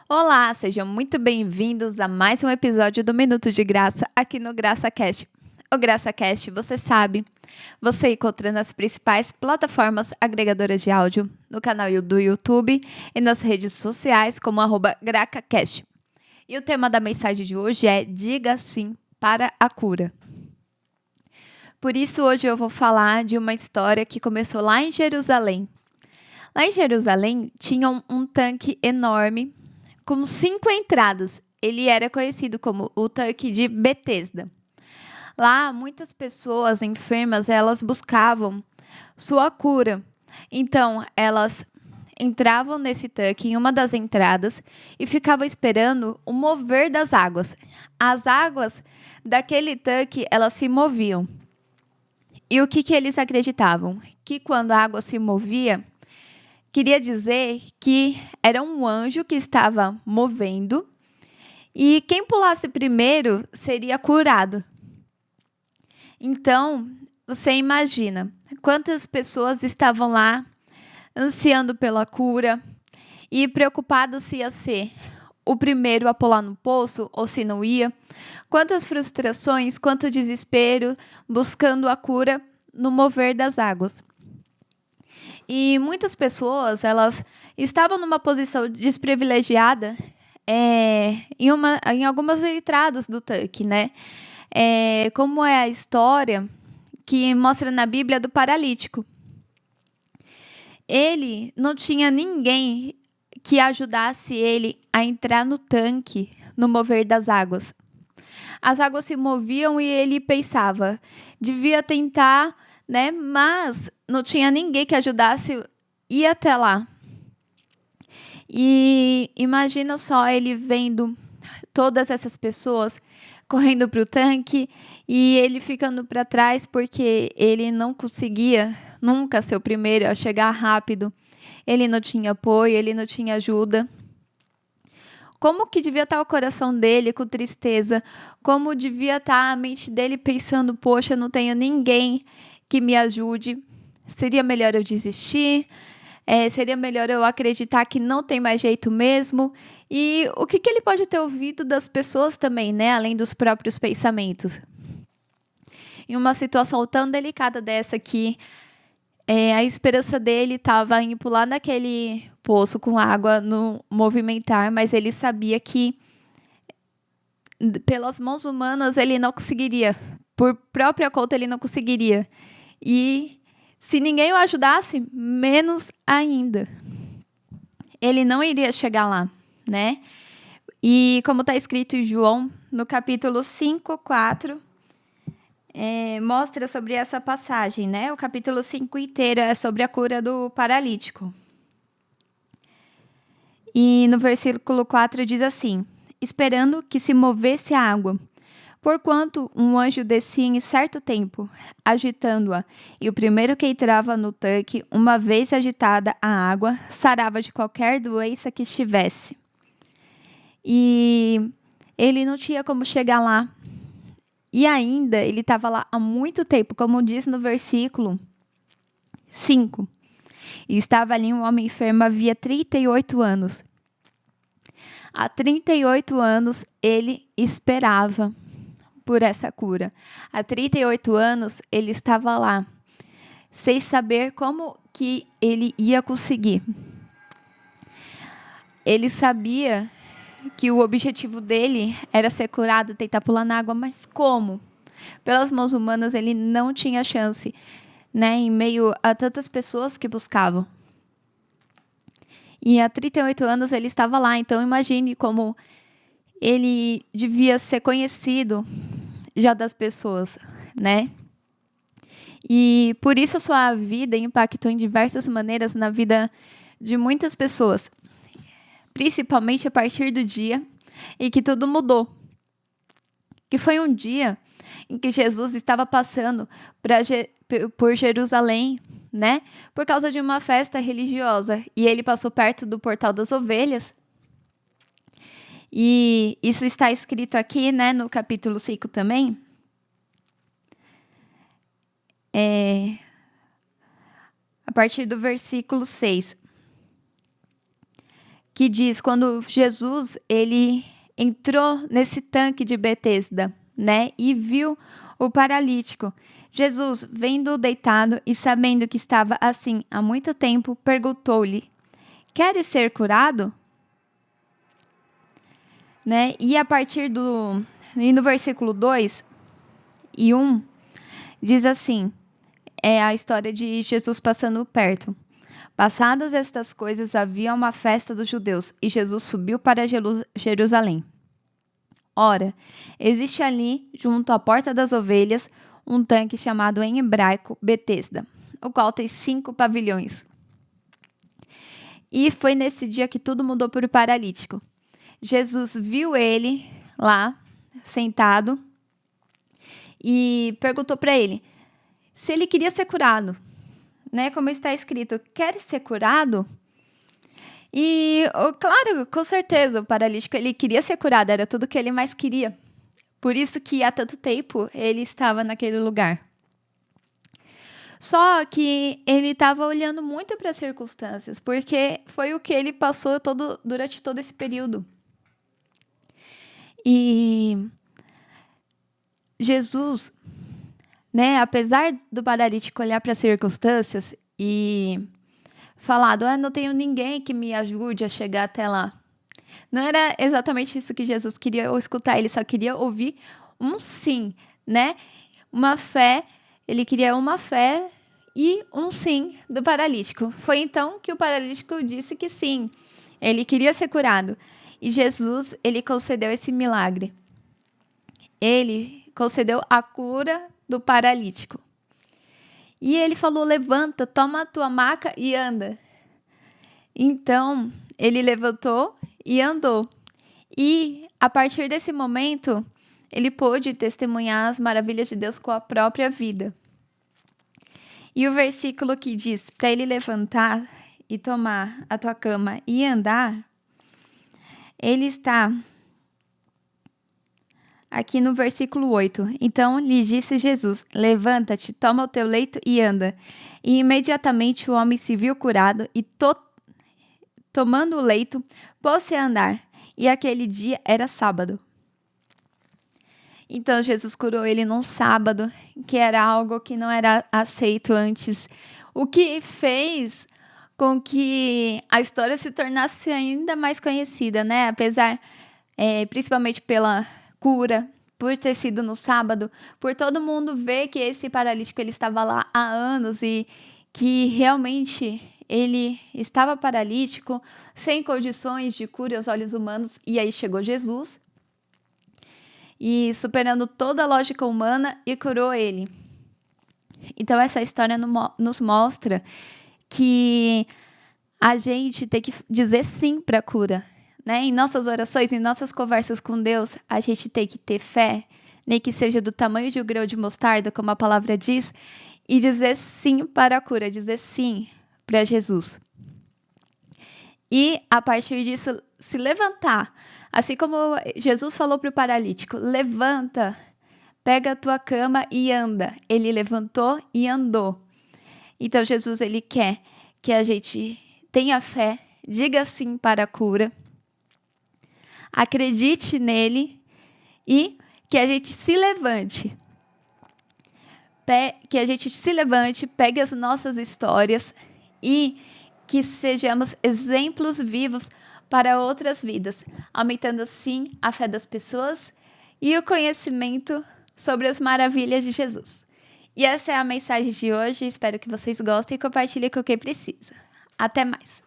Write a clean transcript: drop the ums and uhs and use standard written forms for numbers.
Olá, sejam muito bem-vindos a mais um episódio do Minuto de Graça aqui no GraçaCast. O GraçaCast, você sabe, você encontra nas principais plataformas agregadoras de áudio, no canal do YouTube e nas redes sociais como @GracaCast. E o tema da mensagem de hoje é Diga Sim para a Cura. Por isso, hoje eu vou falar de uma história que começou lá em Jerusalém. Lá em Jerusalém tinha um tanque enorme com 5 entradas. Ele era conhecido como o tanque de Betesda. Lá, muitas pessoas enfermas, elas buscavam sua cura. Então, elas entravam nesse tanque em uma das entradas e ficavam esperando o mover das águas. As águas daquele tanque, elas se moviam. E o que eles acreditavam? Que quando a água se movia, queria dizer que era um anjo que estava movendo e quem pulasse primeiro seria curado. Então, você imagina quantas pessoas estavam lá ansiando pela cura e preocupadas se ia ser o primeiro a pular no poço ou se não ia. Quantas frustrações, quanto desespero buscando a cura no mover das águas. E muitas pessoas, elas estavam numa posição desprivilegiada em algumas entradas do tanque, né? Como é a história que mostra na Bíblia do paralítico. Ele não tinha ninguém que ajudasse ele a entrar no tanque, no mover das águas. As águas se moviam e ele pensava, devia tentar, né? Mas não tinha ninguém que ajudasse a ir até lá. E imagina só ele vendo todas essas pessoas correndo para o tanque e ele ficando para trás porque ele não conseguia nunca ser o primeiro a chegar rápido. Ele não tinha apoio, ele não tinha ajuda. Como que devia estar o coração dele com tristeza? Como devia estar a mente dele pensando, poxa, não tenho ninguém que me ajude. Seria melhor eu desistir? Seria melhor eu acreditar que não tem mais jeito mesmo? E o que ele pode ter ouvido das pessoas também, né? Além dos próprios pensamentos. Em uma situação tão delicada dessa que a esperança dele estava em pular naquele poço com água no movimentar, mas ele sabia que pelas mãos humanas ele não conseguiria, por própria conta ele não conseguiria. E se ninguém o ajudasse, menos ainda. Ele não iria chegar lá, né? E como está escrito em João, no capítulo 5, 4, mostra sobre essa passagem, né? O capítulo 5 inteiro é sobre a cura do paralítico. E no versículo 4 diz assim: esperando que se movesse a água, porquanto um anjo descia em certo tempo, agitando-a, e o primeiro que entrava no tanque, uma vez agitada a água, sarava de qualquer doença que estivesse. E ele não tinha como chegar lá. E ainda, ele estava lá há muito tempo, como diz no versículo 5. E estava ali um homem enfermo havia 38 anos. Há 38 anos ele esperava por essa cura. Há 38 anos ele estava lá, sem saber como que ele ia conseguir. Ele sabia que o objetivo dele era ser curado, tentar pular na água, mas como? Pelas mãos humanas ele não tinha chance, né, em meio a tantas pessoas que buscavam. E há 38 anos ele estava lá, então imagine como ele devia ser conhecido já das pessoas, né? E por isso a sua vida impactou em diversas maneiras na vida de muitas pessoas, principalmente a partir do dia em que tudo mudou. Que foi um dia em que Jesus estava passando por Jerusalém, né? Por causa de uma festa religiosa. E ele passou perto do Portal das Ovelhas. E isso está escrito aqui, né, no capítulo 5 também. A partir do versículo 6. que diz quando Jesus ele entrou nesse tanque de Betesda, né, e viu o paralítico. Jesus, vendo-o deitado e sabendo que estava assim há muito tempo, perguntou-lhe: Queres ser curado? Né? E a partir e no versículo 2 e 1, diz assim, é a história de Jesus passando perto. Passadas estas coisas, havia uma festa dos judeus, e Jesus subiu para Jerusalém. Ora, existe ali, junto à porta das ovelhas, um tanque chamado em hebraico Betesda, o qual tem 5 pavilhões. E foi nesse dia que tudo mudou para o paralítico. Jesus viu ele lá, sentado, e perguntou para ele se ele queria ser curado, né? Como está escrito, quer ser curado? E, claro, com certeza, o paralítico ele queria ser curado, era tudo que ele mais queria. Por isso que há tanto tempo ele estava naquele lugar. Só que ele estava olhando muito para as circunstâncias, porque foi o que ele passou durante todo esse período. E Jesus, né, apesar do paralítico olhar para as circunstâncias e falado, não tenho ninguém que me ajude a chegar até lá. Não era exatamente isso que Jesus queria escutar, ele só queria ouvir um sim, né? Uma fé, ele queria uma fé e um sim do paralítico. Foi então que o paralítico disse que sim, ele queria ser curado. E Jesus, ele concedeu esse milagre. Ele concedeu a cura do paralítico. E ele falou, levanta, toma a tua maca e anda. Então, ele levantou e andou. E, a partir desse momento, ele pôde testemunhar as maravilhas de Deus com a própria vida. E o versículo que diz, para ele levantar e tomar a tua cama e andar, ele está aqui no versículo 8. Então lhe disse Jesus, levanta-te, toma o teu leito e anda. E imediatamente o homem se viu curado e tomando o leito, pôs-se a andar. E aquele dia era sábado. Então Jesus curou ele num sábado, que era algo que não era aceito antes. O que fez com que a história se tornasse ainda mais conhecida, né? Apesar, principalmente pela cura, por ter sido no sábado, por todo mundo ver que esse paralítico ele estava lá há anos e que realmente ele estava paralítico, sem condições de cura aos olhos humanos, e aí chegou Jesus, e superando toda a lógica humana, e curou ele. Então essa história nos mostra que a gente tem que dizer sim para a cura, né? Em nossas orações, em nossas conversas com Deus, a gente tem que ter fé, nem que seja do tamanho de um grão de mostarda, como a palavra diz, e dizer sim para a cura, dizer sim para Jesus. E, a partir disso, se levantar. Assim como Jesus falou para o paralítico, levanta, pega a tua cama e anda. Ele levantou e andou. Então, Jesus, ele quer que a gente tenha fé, diga sim para a cura, acredite nele e que a gente se levante. Que a gente se levante, pegue as nossas histórias e que sejamos exemplos vivos para outras vidas, aumentando assim a fé das pessoas e o conhecimento sobre as maravilhas de Jesus. E essa é a mensagem de hoje, espero que vocês gostem e compartilhem com quem precisa. Até mais!